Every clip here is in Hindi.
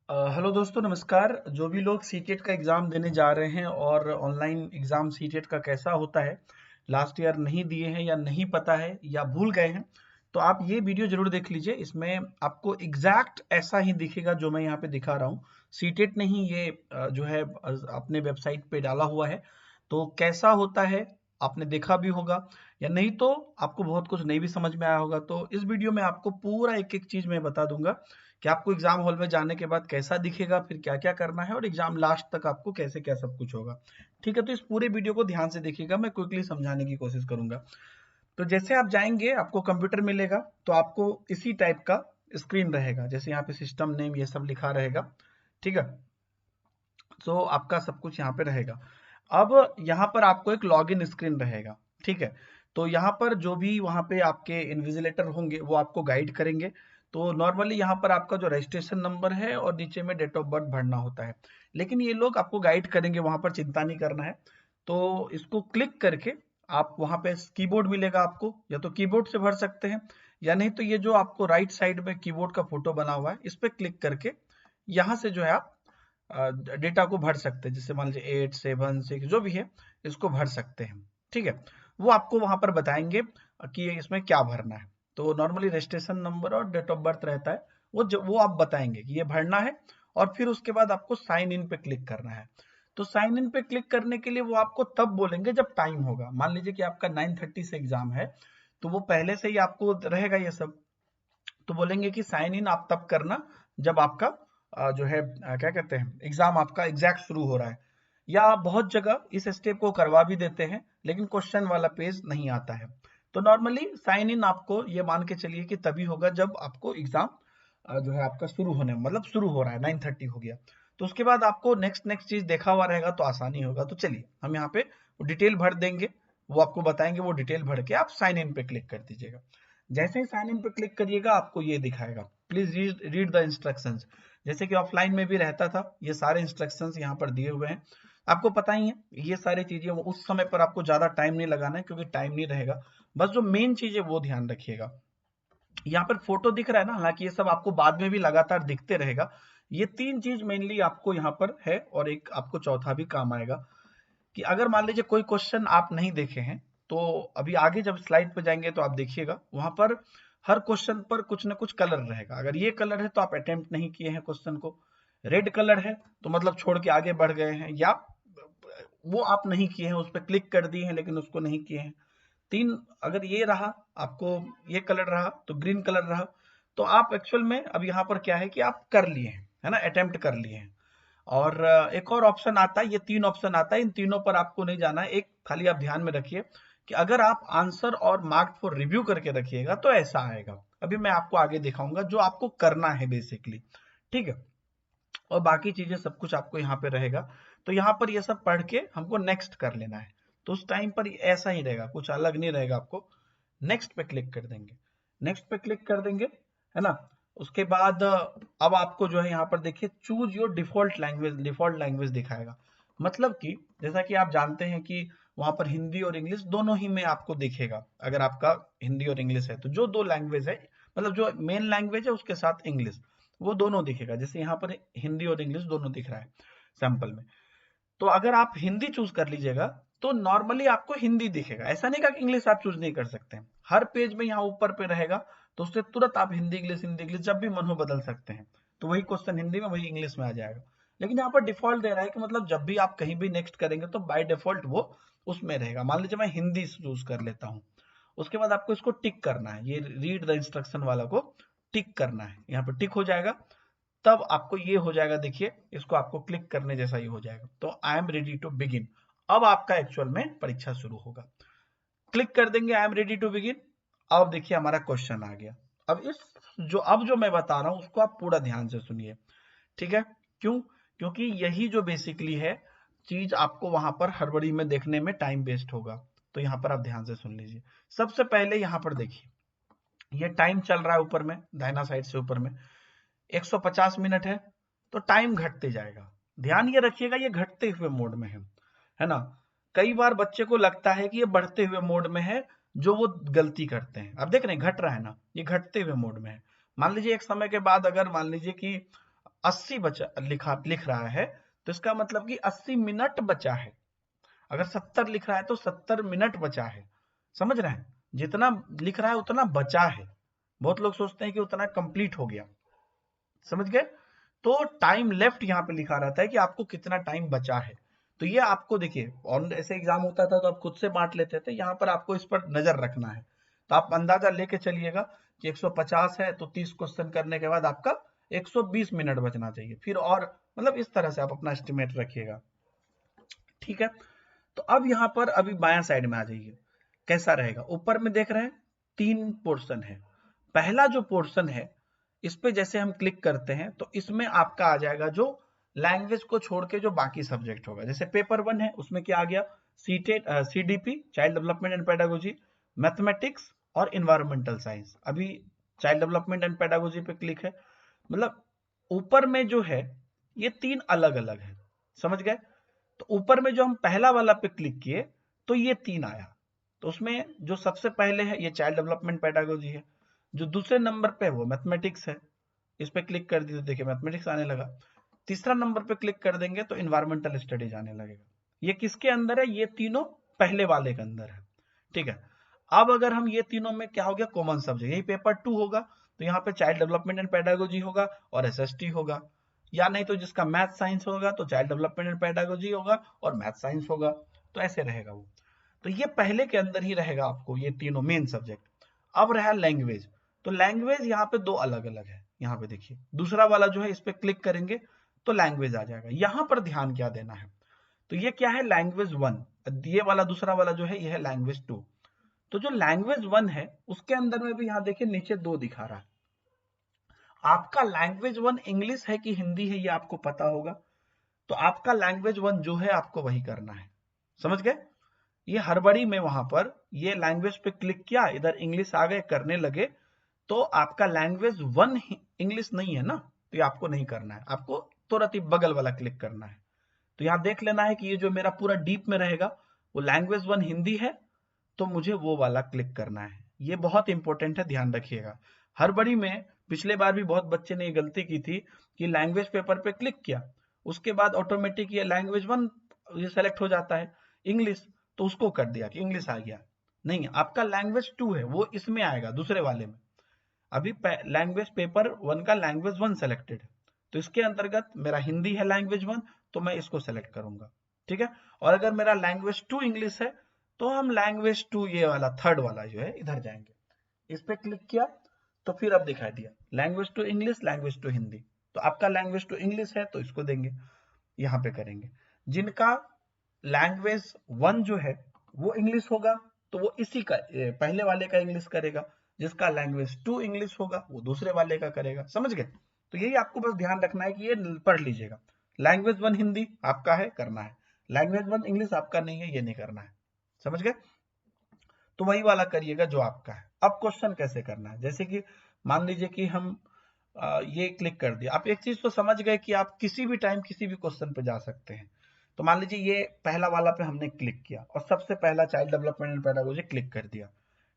हेलो दोस्तों, नमस्कार। जो भी लोग सीटेट का एग्ज़ाम देने जा रहे हैं और ऑनलाइन एग्ज़ाम सीटेट का कैसा होता है, लास्ट ईयर नहीं दिए हैं या नहीं पता है या भूल गए हैं, तो आप ये वीडियो ज़रूर देख लीजिए। इसमें आपको एग्जैक्ट ऐसा ही दिखेगा जो मैं यहाँ पे दिखा रहा हूँ। सीटेट ने ही ये जो है अपने वेबसाइट पे डाला हुआ है। तो कैसा होता है, आपने देखा भी होगा या नहीं तो आपको बहुत कुछ नहीं भी समझ में आया होगा। तो इस वीडियो में आपको पूरा एक-एक चीज़ मैं बता दूँगा कि आपको एग्जाम हॉल में जाने के बाद कैसा दिखेगा, फिर क्या-क्या करना है और एग्जाम लास्ट तक आपको कैसे क्या सब कुछ होगा। ठीक है, तो इस पूरे वीडियो को ध्यान से देखिएगा, मैं क्विकली समझाने की कोशिश करूंगा। तो जैसे आप जाएंगे, आपको कंप्यूटर मिलेगा, तो आपको इसी टाइप का स्क्रीन रहेगा, जैसे यहाँ पे सिस्टम नेम ये सब लिखा रहेगा। ठीक है, तो आपका सब कुछ यहाँ पे रहेगा। अब यहाँ पर आपको एक लॉगिन स्क्रीन रहेगा। ठीक है, तो यहाँ पर जो भी वहाँ पे आपके इन्विजिलेटर होंगे वो आपको गाइड करेंगे। तो नॉर्मली यहाँ पर आपका जो रजिस्ट्रेशन नंबर है और नीचे में डेट ऑफ बर्थ भरना होता है, लेकिन ये लोग आपको गाइड करेंगे, वहाँ पर चिंता नहीं करना है। तो इसको क्लिक करके आप वहाँ पे कीबोर्ड मिलेगा आपको, या तो कीबोर्ड से भर सकते हैं या नहीं तो ये जो आपको राइट साइड में कीबोर्ड का फोटो बना हुआ है इस पर क्लिक करके यहाँ से जो है आप डेटा को भर सकते हैं। जैसे मान लीजिए 8 7 6 जो भी है इसको भर सकते हैं। ठीक है, वो आपको वहां पर बताएंगे कि इसमें क्या भरना है। तो नॉर्मली रजिस्ट्रेशन नंबर और डेट ऑफ बर्थ रहता है, वो आप बताएंगे कि ये भरना है। और फिर उसके बाद आपको साइन इन पे क्लिक करना है। तो साइन इन पे क्लिक करने के लिए वो आपको तब बोलेंगे जब टाइम होगा। मान लीजिए कि आपका 9:30 से एग्जाम है, तो वो पहले से ही आपको रहेगा ये सब। तो बोलेंगे कि साइन इन आप तब करना जब आपका जो है क्या कहते हैं, एग्जाम आपका एग्जैक्ट शुरू हो रहा है। या बहुत जगह इस स्टेप को करवा भी देते हैं, लेकिन क्वेश्चन वाला पेज नहीं आता है। तो नॉर्मली साइन इन आपको ये मान के चलिए कि तभी होगा जब आपको एग्जाम जो है आपका शुरू होने, मतलब शुरू हो रहा है, 9:30 हो गया। तो उसके बाद आपको नेक्स्ट नेक्स्ट चीज देखा हुआ रहेगा तो आसानी होगा। तो चलिए हम यहाँ पे डिटेल भर देंगे, वो आपको बताएंगे, वो डिटेल भर के आप साइन इन पे क्लिक कर दीजिएगा। जैसे ही साइन इन पे क्लिक करिएगा आपको ये दिखाएगा, प्लीज रीड द इंस्ट्रक्शंस। जैसे कि ऑफलाइन में भी रहता था, ये सारे इंस्ट्रक्शंस यहाँ पर दिए हुए हैं। आपको पता ही है ये सारी चीजें, उस समय पर आपको ज्यादा टाइम नहीं लगाना है क्योंकि टाइम नहीं रहेगा। बस जो मेन चीज है वो ध्यान रखिएगा। यहाँ पर फोटो दिख रहा है ना, हालांकि ये सब आपको बाद में भी लगातार दिखते रहेगा। ये तीन चीज मेनली आपको यहाँ पर है, और एक आपको चौथा भी काम आएगा कि अगर मान लीजिए कोई क्वेश्चन आप नहीं देखे हैं, तो अभी आगे जब स्लाइड पे जाएंगे तो आप देखिएगा वहां पर हर क्वेश्चन पर कुछ ना कुछ कलर रहेगा। अगर ये कलर है तो आप अटेम्प्ट नहीं किए हैं क्वेश्चन को, रेड कलर है तो मतलब छोड़ के आगे बढ़ गए हैं, या वो आप नहीं किए हैं, उस पर क्लिक कर दिए हैं लेकिन उसको नहीं किए हैं। तीन, अगर ये रहा आपको, ये कलर रहा तो ग्रीन कलर रहा, तो आप एक्चुअल में अब यहाँ पर क्या है कि आप कर लिए हैं, है ना, अटेम्प्ट कर लिए हैं। और एक और ऑप्शन आता है, ये तीन ऑप्शन आता है, इन तीनों पर आपको नहीं जाना है। एक खाली आप ध्यान में रखिए कि अगर आप आंसर और मार्क फॉर रिव्यू करके रखिएगा तो ऐसा आएगा। अभी मैं आपको आगे दिखाऊंगा जो आपको करना है बेसिकली। ठीक है, और बाकी चीजें सब कुछ आपको यहाँ पे रहेगा। तो यहाँ पर ये सब पढ़ के हमको नेक्स्ट कर लेना है। तो उस टाइम पर ऐसा ही रहेगा, कुछ अलग नहीं रहेगा। आपको नेक्स्ट पे क्लिक कर देंगे, नेक्स्ट पे क्लिक कर देंगे, है ना। उसके बाद अब आपको जो है यहाँ पर देखिए choose your default language, default language दिखाएगा। मतलब कि जैसा कि आप जानते हैं कि वहां पर हिंदी और इंग्लिश दोनों ही में आपको दिखेगा। अगर आपका हिंदी और इंग्लिश है तो जो दो लैंग्वेज है, मतलब जो मेन लैंग्वेज है उसके साथ इंग्लिश, वो दोनों दिखेगा। जैसे यहाँ पर हिंदी और इंग्लिश दोनों दिख रहा है सैंपल में। तो अगर आप हिंदी चूज कर लीजिएगा तो नॉर्मली आपको हिंदी दिखेगा। ऐसा नहीं कहा कि इंग्लिश आप चूज नहीं कर सकते हैं, हर पेज में यहाँ ऊपर पे रहेगा, तो उससे तुरंत आप हिंदी इंग्लिश जब भी मन हो बदल सकते हैं। तो वही क्वेश्चन हिंदी में वही इंग्लिश में आ जाएगा। लेकिन यहाँ पर डिफॉल्ट दे रहा है कि मतलब जब भी आप कहीं भी नेक्स्ट करेंगे तो बाय डिफॉल्ट वो उसमें रहेगा। मान लीजिए मैं हिंदी चूज कर लेता हूँ, उसके बाद आपको इसको टिक करना है, ये रीड द इंस्ट्रक्शन वाला को टिक करना है। यहाँ पर टिक हो जाएगा, तब आपको ये हो जाएगा, देखिए इसको आपको क्लिक करने जैसा ही हो जाएगा। तो I am ready to begin, अब आपका एक्चुअल में परीक्षा शुरू होगा। क्लिक कर देंगे I am ready to begin. अब देखिए हमारा क्वेश्चन आ गया। अब जो मैं बता रहा हूं उसको आप पूरा ध्यान से सुनिए। ठीक है, क्यों? क्योंकि यही जो बेसिकली है चीज, आपको वहां पर हड़बड़ी में देखने में टाइम वेस्ट होगा। तो यहाँ पर आप ध्यान से सुन लीजिए। सबसे पहले यहाँ पर देखिए ये टाइम चल रहा है ऊपर में, दाहिना साइड से ऊपर में 150 मिनट है, तो टाइम घटते जाएगा। ध्यान ये रखिएगा ये घटते हुए मोड में है ना। कई बार बच्चे को लगता है कि ये बढ़ते हुए मोड में है, जो वो गलती करते हैं। अब देख रहे हैं घट रहा है ना, ये घटते हुए मोड में है। मान लीजिए एक समय के बाद अगर मान लीजिए कि 80 बचा लिख रहा है, तो इसका मतलब कि 80 मिनट बचा है। अगर 70 लिख रहा है तो 70 मिनट बचा है। समझ रहे हैं, जितना लिख रहा है उतना बचा है। बहुत लोग सोचते हैं कि उतना कंप्लीट हो गया, समझ गए। तो टाइम लेफ्ट यहाँ पे लिखा रहता है कि आपको कितना टाइम बचा है। तो ये आपको देखिए, और ऐसे एग्जाम होता था तो आप खुद से बांट लेते थे, यहाँ पर आपको इस पर नजर रखना है। तो आप अंदाजा लेके चलिएगा कि 150 है तो 30 क्वेश्चन करने के बाद आपका 120 मिनट बचना चाहिए, फिर और मतलब इस तरह से आप अपना एस्टिमेट रखिएगा, ठीक है। तो अब यहाँ पर अभी बायां साइड में आ जाइए, कैसा रहेगा। ऊपर में देख रहे हैं 3 पोर्शन है। पहला जो पोर्शन है इस पे जैसे हम क्लिक करते हैं तो इसमें आपका आ जाएगा जो लैंग्वेज को छोड़ के जो बाकी सब्जेक्ट होगा। जैसे पेपर 1 है, उसमें क्या आ गया, CTET, CDP child development and pedagogy, mathematics और इन्वायरमेंटल साइंस। अभी चाइल्ड डेवलपमेंट एंड पेडागोजी पे क्लिक है, मतलब ऊपर में जो है ये 3 अलग अलग है, समझ गए। तो ऊपर में जो हम पहला वाला पे क्लिक किए तो ये 3 आया। तो उसमें जो सबसे पहले है ये चाइल्ड डेवलपमेंट पेडागोजी है, जो दूसरे नंबर पे वो मैथमेटिक्स है। इस पे क्लिक कर दिए तो देखिए मैथमेटिक्स आने लगा। तीसरा नंबर पे क्लिक कर देंगे तो इन्वायरमेंटल स्टडीज आने लगेगा। ये किसके अंदर है, ये तीनों पहले वाले के अंदर है, ठीक है। अब अगर हम ये तीनों में क्या हो गया, कॉमन सब्जेक्ट, यही पेपर 2 होगा तो यहाँ पे चाइल्ड डेवलपमेंट एंड पेडागोजी होगा और एसएसटी होगा, या नहीं तो जिसका मैथ साइंस होगा तो चाइल्ड डेवलपमेंट एंड पेडागोजी होगा और मैथ साइंस होगा। तो ऐसे रहेगा वो। तो ये पहले के अंदर ही रहेगा आपको ये तीनों मेन सब्जेक्ट। अब रहा लैंग्वेज, तो लैंग्वेज यहाँ पे 2 अलग अलग है। यहाँ पे देखिए दूसरा वाला जो है इस पे क्लिक करेंगे तो लैंग्वेज आ जाएगा। यहाँ पर ध्यान क्या देना है, तो ये क्या है, लैंग्वेज 1, ये वाला दूसरा वाला जो है ये है लैंग्वेज 2। तो जो लैंग्वेज 1 है उसके अंदर में भी यहाँ देखिए नीचे 2 दिखा रहा है। आपका लैंग्वेज 1 इंग्लिश है कि हिंदी है ये आपको पता होगा, तो आपका लैंग्वेज 1 जो है आपको वही करना है, समझ गए। ये हड़बड़ी में वहां पर ये लैंग्वेज पे क्लिक किया, इधर इंग्लिश आ गए करने लगे, तो आपका लैंग्वेज 1 इंग्लिश नहीं है ना, तो ये आपको नहीं करना है, आपको तुरंत ही बगल वाला क्लिक करना है। तो यहाँ देख लेना है कि ये जो मेरा पूरा डीप में रहेगा वो लैंग्वेज 1 हिंदी है, तो मुझे वो वाला क्लिक करना है। ये बहुत इंपॉर्टेंट है, ध्यान रखिएगा। हड़बड़ी में पिछले बार भी बहुत बच्चे ने ये गलती की थी कि लैंग्वेज पेपर पे क्लिक किया, उसके बाद ऑटोमेटिक ये लैंग्वेज 1 ये सेलेक्ट हो जाता है इंग्लिश, तो उसको कर दिया कि इंग्लिश आ गया। नहीं, आपका लैंग्वेज 2 है वो इसमें आएगा दूसरे वाले में। अभी लैंग्वेज पेपर 1 का लैंग्वेज 1 सेलेक्टेड है, तो इसके अंतर्गत मेरा हिंदी है लैंग्वेज 1, तो मैं इसको सेलेक्ट करूंगा, ठीक है। और अगर मेरा लैंग्वेज 2 इंग्लिश है तो हम लैंग्वेज 2 ये वाला थर्ड वाला जो है इधर जाएंगे, इस पे क्लिक किया तो फिर अब दिखाई दिया लैंग्वेज 2 इंग्लिश, लैंग्वेज 2 हिंदी। तो आपका लैंग्वेज 2 इंग्लिश है तो इसको देंगे, यहाँ पे करेंगे। जिनका लैंग्वेज 1 जो है वो इंग्लिश होगा तो वो इसी का पहले वाले का इंग्लिश करेगा, जिसका लैंग्वेज 2 इंग्लिश होगा वो दूसरे वाले का करेगा, समझ गए। तो यही आपको बस ध्यान रखना है कि ये पढ़ लीजिएगा, लैंग्वेज 1 हिंदी आपका है करना है, लैंग्वेज 1 इंग्लिश आपका नहीं है ये नहीं करना है, समझ गए। तो वही वाला करिएगा जो आपका है। अब क्वेश्चन कैसे करना है, जैसे कि मान लीजिए कि हम ये क्लिक कर दिया, आप एक चीज तो समझ गए कि आप किसी भी टाइम किसी भी क्वेश्चन पे जा सकते हैं। तो मान लीजिए ये पहला वाला पे हमने क्लिक किया और सबसे पहला child development and pedagogy click कर दिया,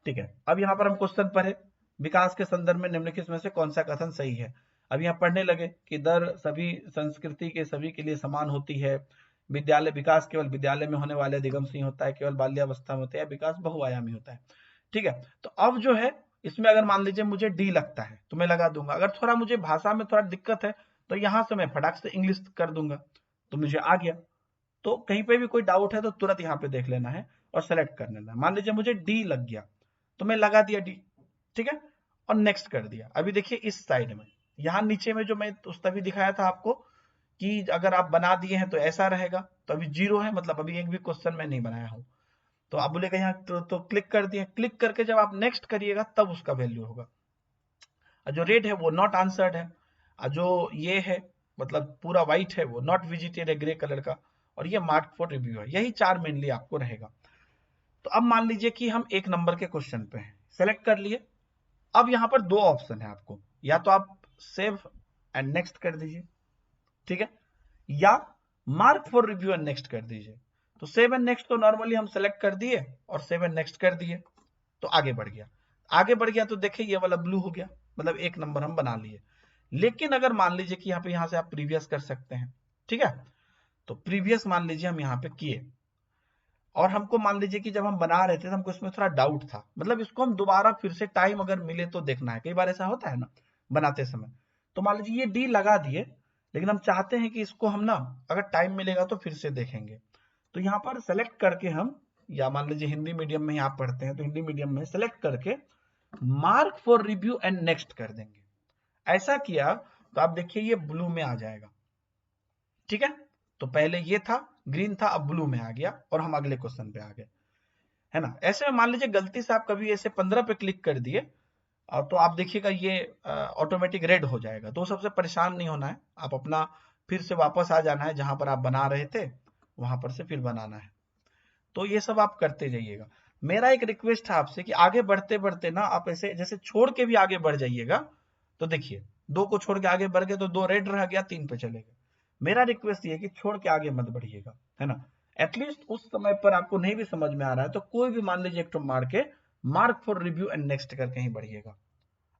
ठीक है। अब यहाँ पर हम क्वेश्चन पर है, विकास के संदर्भ में निम्नलिखित में से कौन सा कथन सही है। अब यहाँ पढ़ने लगे कि दर सभी संस्कृति के सभी के लिए समान होती है, विद्यालय विकास केवल विद्यालय में होने वाले अधिगम से ही होता है, केवल बाल्यावस्था में होता है, विकास बहुआयामी होता है, ठीक है। तो अब जो है इसमें अगर मान लीजिए मुझे डी लगता है तो मैं लगा दूंगा, अगर थोड़ा मुझे भाषा में थोड़ा दिक्कत है तो यहां से मैं फटाक से इंग्लिश कर दूंगा तो मुझे आ गया। तो कहीं पे भी कोई डाउट है तो तुरंत यहाँ पे देख लेना है और सेलेक्ट कर लेना है। मान लीजिए मुझे डी लग गया तो मैं लगा दिया डी, ठीक है, और नेक्स्ट कर दिया। अभी देखिए इस साइड में यहाँ नीचे में जो मैं उस तभी दिखाया था आपको कि अगर आप बना दिए हैं तो ऐसा रहेगा, तो अभी 0 है, मतलब अभी एक भी क्वेश्चन मैं नहीं बनाया हूं। तो आप बोलेगा यहाँ तो क्लिक कर दिए, क्लिक करके जब आप नेक्स्ट करिएगा तब उसका वैल्यू होगा। जो रेड है वो नॉट आंसर्ड है, जो ये है मतलब पूरा व्हाइट है वो नॉट विजिटेड है ग्रे कलर का, और ये मार्क फॉर रिव्यू है। यही 4 मेनली आपको रहेगा। तो अब मान लीजिए कि हम 1 नंबर के क्वेश्चन पे हैं, सेलेक्ट कर लिए। अब यहाँ पर 2 ऑप्शन है आपको, या तो आप सेव एंड नेक्स्ट कर दीजिए, ठीक है, या mark for review and next कर दीजिए। तो सेव एंड नेक्स्ट तो नॉर्मली हम सेलेक्ट कर दिए और सेव एंड नेक्स्ट कर दिए तो आगे बढ़ गया। आगे बढ़ गया तो देखिए ये वाला ब्लू हो गया, मतलब 1 नंबर हम बना लिए। लेकिन अगर मान लीजिए कि यहाँ से आप प्रीवियस कर सकते हैं, ठीक है, तो प्रीवियस मान लीजिए हम यहाँ पे किए, और हमको मान लीजिए कि जब हम बना रहे थे तो हमको इसमें थोड़ा डाउट था, मतलब इसको हम दोबारा फिर से टाइम अगर मिले तो देखना है, कई बार ऐसा होता है ना बनाते समय। तो मान लीजिए ये डी लगा दिए, लेकिन हम चाहते हैं कि इसको हम ना अगर टाइम मिलेगा तो फिर से देखेंगे, तो यहाँ पर सेलेक्ट करके हम, या मान लीजिए हिंदी मीडियम में आप पढ़ते हैं तो हिंदी मीडियम में सेलेक्ट करके mark for review and next कर देंगे। ऐसा किया तो आप देखिए ये ब्लू में आ जाएगा, ठीक है। तो पहले ये था ग्रीन था, अब ब्लू में आ गया और हम अगले क्वेश्चन पे आ गए, है ना। ऐसे में मान लीजिए गलती से आप कभी ऐसे 15 पे क्लिक कर दिए, तो आप देखिएगा ये ऑटोमेटिक रेड हो जाएगा, तो सबसे परेशान नहीं होना है, आप अपना फिर से वापस आ जाना है जहां पर आप बना रहे थे, वहां पर से फिर बनाना है। तो ये सब आप करते जाइएगा। मेरा एक रिक्वेस्ट है आपसे कि आगे बढ़ते बढ़ते ना आप ऐसे जैसे छोड़ के भी आगे बढ़ जाइएगा। तो देखिए 2 को छोड़ के आगे बढ़ गए तो 2 रेड रह गया, 3 पे चले गए। मेरा रिक्वेस्ट ये है कि छोड़ के आगे मत बढ़िएगा, है ना। एटलीस्ट उस समय पर आपको नहीं भी समझ में आ रहा है तो कोई भी मान लीजिए एक तो मार के mark for review and next करके ही बढ़िएगा।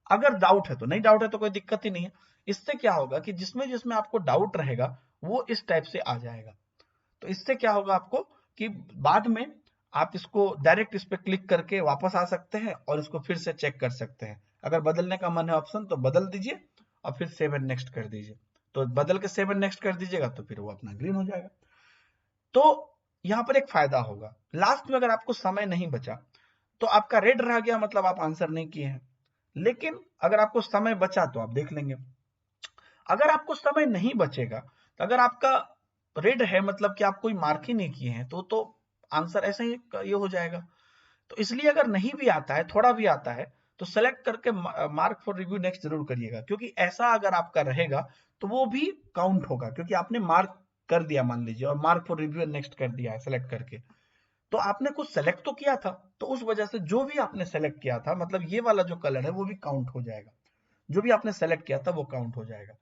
अगर डाउट है तो, नहीं डाउट है तो कोई दिक्कत ही नहीं है। इससे क्या होगा कि जिसमें जिसमें आपको डाउट रहेगा वो इस टाइप से आ जाएगा। तो इससे क्या होगा आपको कि बाद में आप इसको डायरेक्ट इस पे क्लिक करके वापस आ सकते हैं और इसको फिर से चेक कर सकते हैं। अगर बदलने का मन है ऑप्शन तो बदल दीजिए और फिर सेव एंड नेक्स्ट कर दीजिए। तो बदल के सेव एंड नेक्स्ट कर दीजिएगा तो फिर वो अपना ग्रीन हो जाएगा। तो यहाँ पर एक फायदा होगा, लास्ट में अगर आपको समय नहीं बचा तो आपका रेड रह गया, मतलब आप आंसर नहीं किए हैं। लेकिन अगर आपको समय बचा तो आप देख लेंगे। अगर आपको समय नहीं बचेगा तो अगर आपका रेड है मतलब कि आप कोई मार्क ही नहीं किए हैं तो आंसर ऐसे ही ये हो जाएगा। तो इसलिए अगर नहीं भी आता है, थोड़ा भी आता है, तो सेलेक्ट करके मार्क फॉर रिव्यू नेक्स्ट जरूर करिएगा, क्योंकि ऐसा अगर आपका रहेगा तो वो भी काउंट होगा, क्योंकि आपने मार्क कर दिया मान लीजिए और मार्क फॉर रिव्यू नेक्स्ट कर दिया है सेलेक्ट करके, तो आपने कुछ सेलेक्ट तो किया था, तो उस वजह से जो भी आपने सेलेक्ट किया था, मतलब ये वाला जो कलर है वो भी काउंट हो जाएगा, जो भी आपने सेलेक्ट किया था वो काउंट हो जाएगा।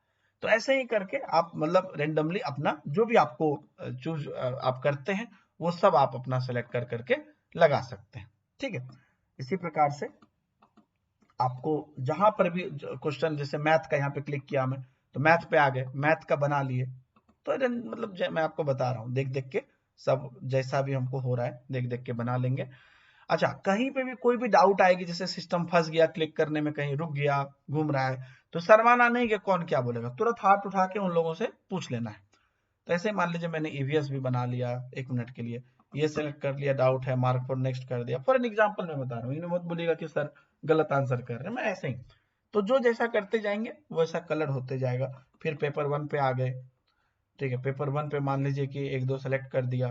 तो ऐसे ही करके आप मतलब रेंडमली अपना जो भी आपको चूज आप करते हैं वो सब आप अपना सेलेक्ट कर करके लगा सकते हैं, ठीक है। इसी प्रकार से आपको जहां पर भी क्वेश्चन, जैसे मैथ का यहाँ पे क्लिक किया मैं तो मैथ पे आ गए, मैथ का बना लिए, तो मतलब मैं आपको बता रहा हूँ देख देख के, सब जैसा भी हमको हो रहा है देख देख के बना लेंगे। अच्छा, कहीं पे भी कोई भी डाउट आएगी, जैसे सिस्टम फंस गया क्लिक करने में, कहीं रुक गया, घूम रहा है, तो शर्माना नहीं कि कौन क्या बोलेगा, तुरंत हाथ उठा के उन लोगों से पूछ लेना है। तो ऐसे मान लीजिए मैंने ईवीएस भी बना लिया 1 मिनट के लिए, ये सेलेक्ट कर लिया, डाउट है, मार्क फॉर नेक्स्ट कर दिया, फॉर एन एग्जाम्पल मैं बता रहा हूँ, इन्हें मत बोलिएगा कि सर गलत आंसर कर रहे हैं, मैं ऐसे ही। तो जो जैसा करते जाएंगे वैसा कलर होते जाएगा। फिर पेपर 1 पे आ गए, ठीक है, पेपर 1 पे मान लीजिए कि 1-2 सेलेक्ट कर दिया,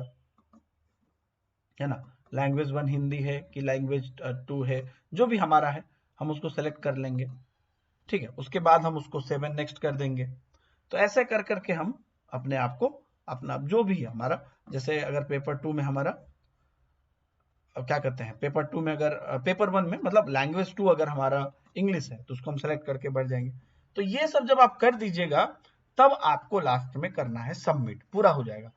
है ना। लैंग्वेज 1 हिंदी है कि लैंग्वेज 2 है, जो भी हमारा है हम उसको सेलेक्ट कर लेंगे, ठीक है। उसके बाद हम उसको 7 नेक्स्ट कर देंगे। तो ऐसे कर करके हम अपने आप को, अपना जो भी है हमारा, जैसे अगर पेपर 2 में हमारा क्या करते हैं, पेपर 2 में अगर पेपर 1 में मतलब लैंग्वेज 2 अगर हमारा इंग्लिश है तो उसको हम सेलेक्ट करके बढ़ जाएंगे। तो ये सब जब आप कर दीजिएगा तब आपको लास्ट में करना है सबमिट, पूरा हो जाएगा।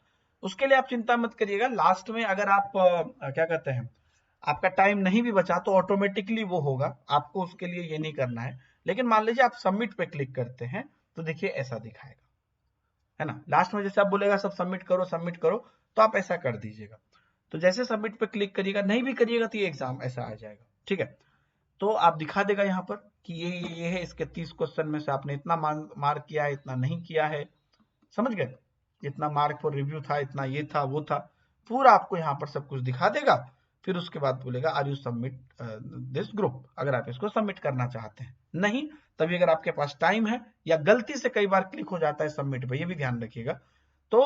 उसके लिए आप चिंता मत करिएगा, लास्ट में अगर आप क्या कहते हैं, आपका टाइम नहीं भी बचा तो ऑटोमेटिकली वो होगा, आपको उसके लिए ये नहीं करना है। लेकिन मान लीजिए आप सबमिट पे क्लिक करते हैं तो देखिए ऐसा दिखाएगा, है ना। लास्ट में जैसे आप बोलेगा सब सबमिट करो, तो आप ऐसा कर दीजिएगा। तो जैसे सबमिट पे क्लिक करिएगा, नहीं भी करिएगा तो ये एग्जाम ऐसा आ जाएगा, ठीक है। तो आप दिखा देगा यहाँ पर कि ये है, इसके 30 क्वेश्चन में से आपने इतना मार्क किया है, इतना नहीं किया है, समझ गए, इतना मार्क फॉर रिव्यू था, इतना ये था वो था, पूरा आपको यहाँ पर सब कुछ दिखा देगा। फिर उसके बाद बोलेगा are you submit this group, अगर आप इसको सबमिट करना चाहते हैं। नहीं, तभी अगर आपके पास टाइम है, या गलती से कई बार क्लिक हो जाता है सबमिट पे, ये भी ध्यान रखिएगा। तो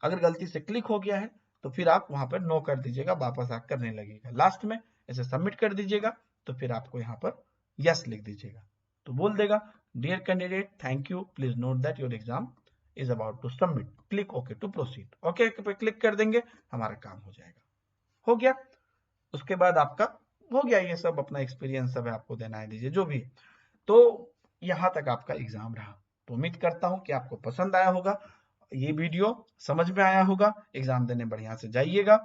अगर गलती से क्लिक हो गया है तो फिर आप वहां पर नो कर दीजिएगा, वापस आ करने लगेगा। लास्ट में ऐसे सबमिट कर दीजिएगा, तो फिर आपको यहाँ पर यस लिख दीजिएगा, तो बोल देगा dear candidate thank you, please note that your exam is about to submit, click okay to proceed. Okay पे क्लिक कर देंगे, हमारा काम हो जाएगा, हो गया। उसके बाद आपका हो गया, ये सब अपना एक्सपीरियंस सब है आपको देना है, दीजिए जो भी। तो यहाँ तक आपका एग्जाम रहा। तो उम्मीद करता हूँ कि आपको पसंद आया होगा, ये वीडियो समझ में आया होगा, एग्जाम देने बढ़िया से जाइएगा।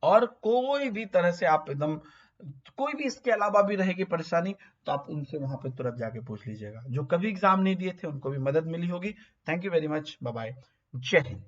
और कोई भी तरह से आप एकदम कोई भी इसके अलावा भी रहेगी परेशानी तो आप उनसे वहां पे तुरंत जाके पूछ लीजिएगा। जो कभी एग्जाम नहीं दिए थे उनको भी मदद मिली होगी। Thank you very much, bye bye, जय हिंद।